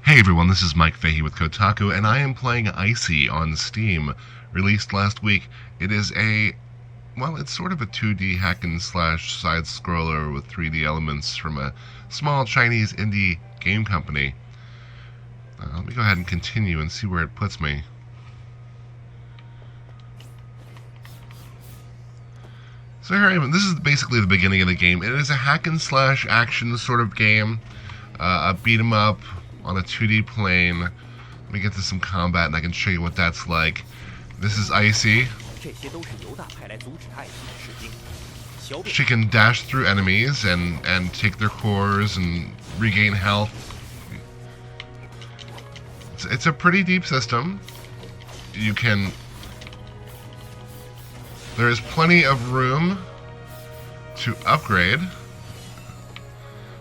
Hey everyone, this is Mike Fahey with Kotaku, and I am playing Icey on Steam, released last week. It is it's sort of a 2D hack and slash side-scroller with 3D elements from a small Chinese indie game company. Let me go ahead and continue and see where it puts me. So here I am. This is basically the beginning of the game. It is a hack and slash action sort of game, a beat 'em up on a 2D plane. Let me get to some combat and I can show you what that's like. This is Icey. She can dash through enemies and take their cores and regain health. It's a pretty deep system. There is plenty of room to upgrade.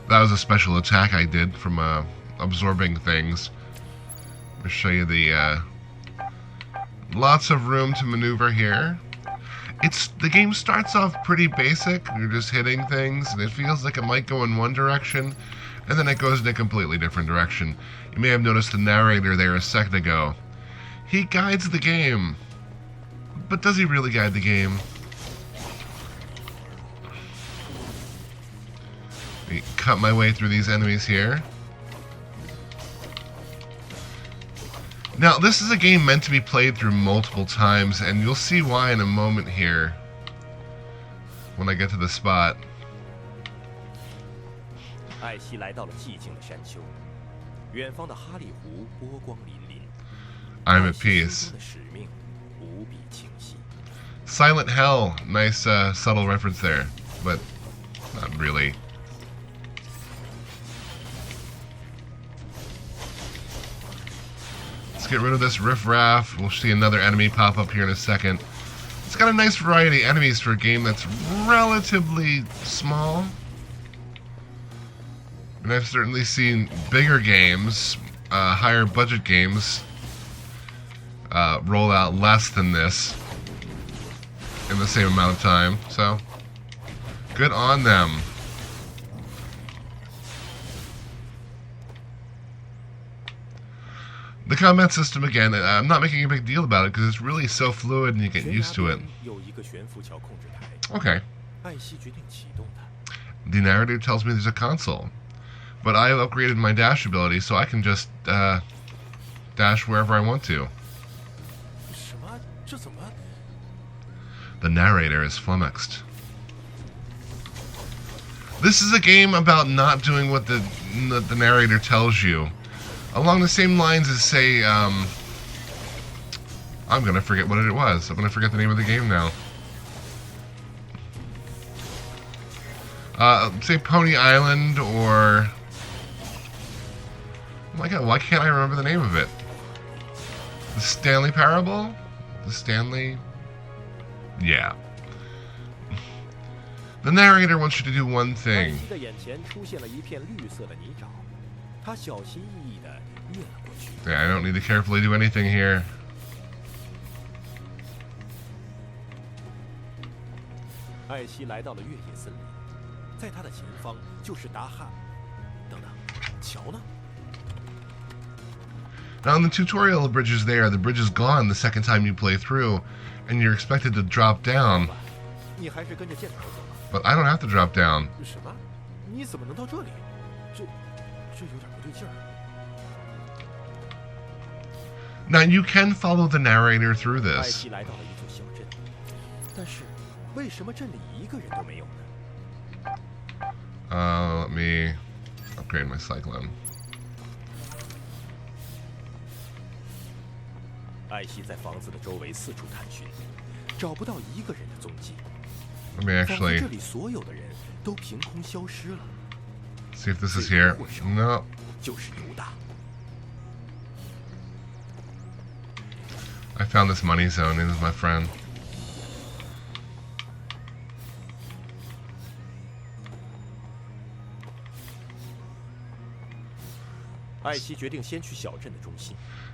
That was a special attack I did from absorbing things. Let me show you the lots of room to maneuver here. The game starts off pretty basic. You're just hitting things, and it feels like it might go in one direction, and then it goes in a completely different direction. You may have noticed the narrator there a second ago. He guides the game, but does he really guide the game? Let me cut my way through these enemies here. Now, this is a game meant to be played through multiple times, and you'll see why in a moment here when I get to the spot. I'm at peace. Silent Hell, nice subtle reference there, but not really. Let's get rid of this riffraff. We'll see another enemy pop up here in a second. It's got a nice variety of enemies for a game that's relatively small. And I've certainly seen bigger games, higher budget games, roll out less than this in the same amount of time. So, good on them. The combat system, again, I'm not making a big deal about it because it's really so fluid and you get used to it. Okay. The narrator tells me there's a console, but I've upgraded my dash ability so I can just dash wherever I want to. The narrator is flummoxed. This is a game about not doing what the narrator tells you. Along the same lines as, say, I'm gonna forget what it was. I'm gonna forget the name of the game now. Say Pony Island, or... Oh my god, why can't I remember the name of it? The Stanley Parable? The Stanley... Yeah. The narrator wants you to do one thing. Yeah, I don't need to carefully do anything here. Now, in the tutorial, the bridge is there. The bridge is gone the second time you play through, and you're expected to drop down. But I don't have to drop down. Now, you can follow the narrator through this. Let me upgrade my cyclone. Let me actually see if this is here. No. I found this money zone. It is my friend.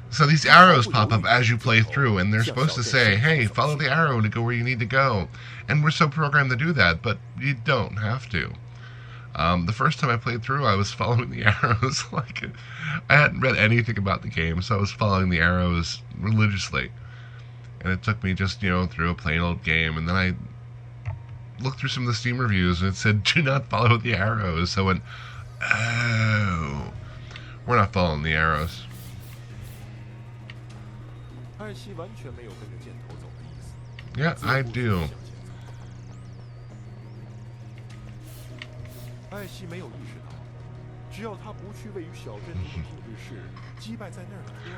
So these arrows pop up as you play through, and they're supposed to say, hey, follow the arrow to go where you need to go. And we're so programmed to do that, but you don't have to. The first time I played through, I was following the arrows. Like, I hadn't read anything about the game, so I was following the arrows religiously. And it took me just, through a plain old game. And then I looked through some of the Steam reviews, and it said, do not follow the arrows. So I went, oh, we're not following the arrows. Yeah, I do.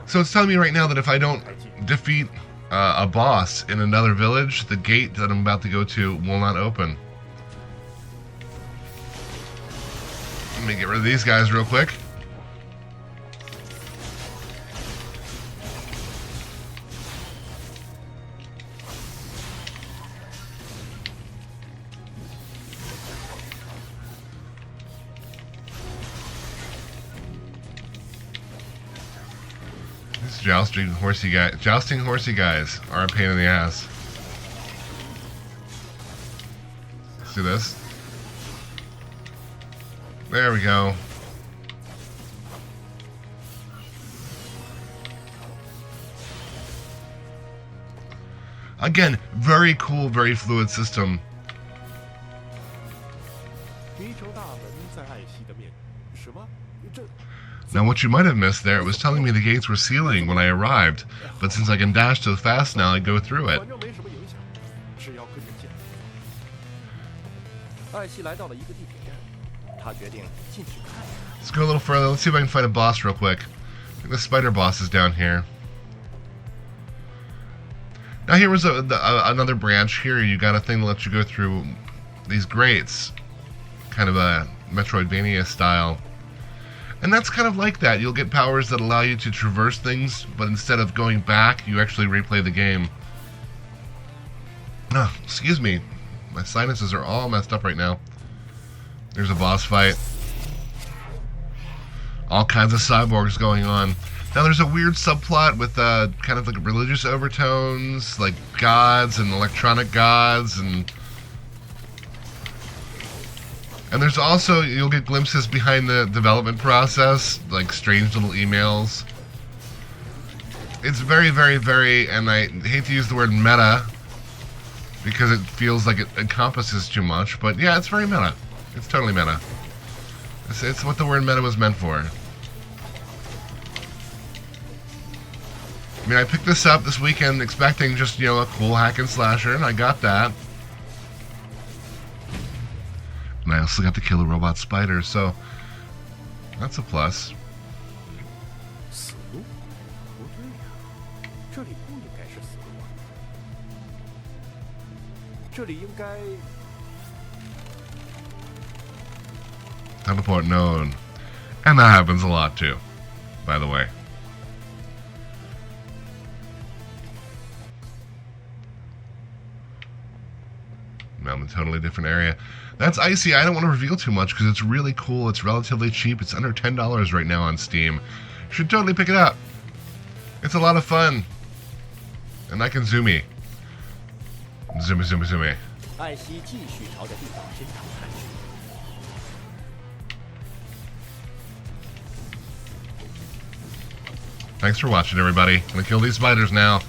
So it's telling me right now that if I don't defeat a boss in another village, the gate that I'm about to go to will not open. Let me get rid of these guys real quick. Jousting horsey guys are a pain in the ass. Let's do this. There we go. Again, very cool, very fluid system. Now, what you might have missed there, it was telling me the gates were sealing when I arrived, but since I can dash so fast now, I go through it. Let's go a little further. Let's see if I can fight a boss real quick. I think the spider boss is down here. Now here was another branch. Here you got a thing that lets you go through these grates. Kind of a Metroidvania style. And that's kind of like that. You'll get powers that allow you to traverse things, but instead of going back, you actually replay the game. Oh, excuse me. My sinuses are all messed up right now. There's a boss fight. All kinds of cyborgs going on. Now there's a weird subplot with kind of like religious overtones, like gods and electronic gods, and there's also, you'll get glimpses behind the development process, like strange little emails. It's very, very, very, and I hate to use the word meta, because it feels like it encompasses too much, but yeah, it's very meta. It's totally meta. It's what the word meta was meant for. I mean, I picked this up this weekend expecting just, a cool hack and slasher, and I got that. And I also got to kill a robot spider, so that's a plus. Teleport known. And that happens a lot too, by the way. Now I'm in a totally different area. That's Icey. I don't want to reveal too much because it's really cool. It's relatively cheap. It's under $10 right now on Steam. You should totally pick it up. It's a lot of fun. And I can zoomy. Zoomy, zoomy, zoomy. Thanks for watching, everybody. I'm gonna kill these spiders now.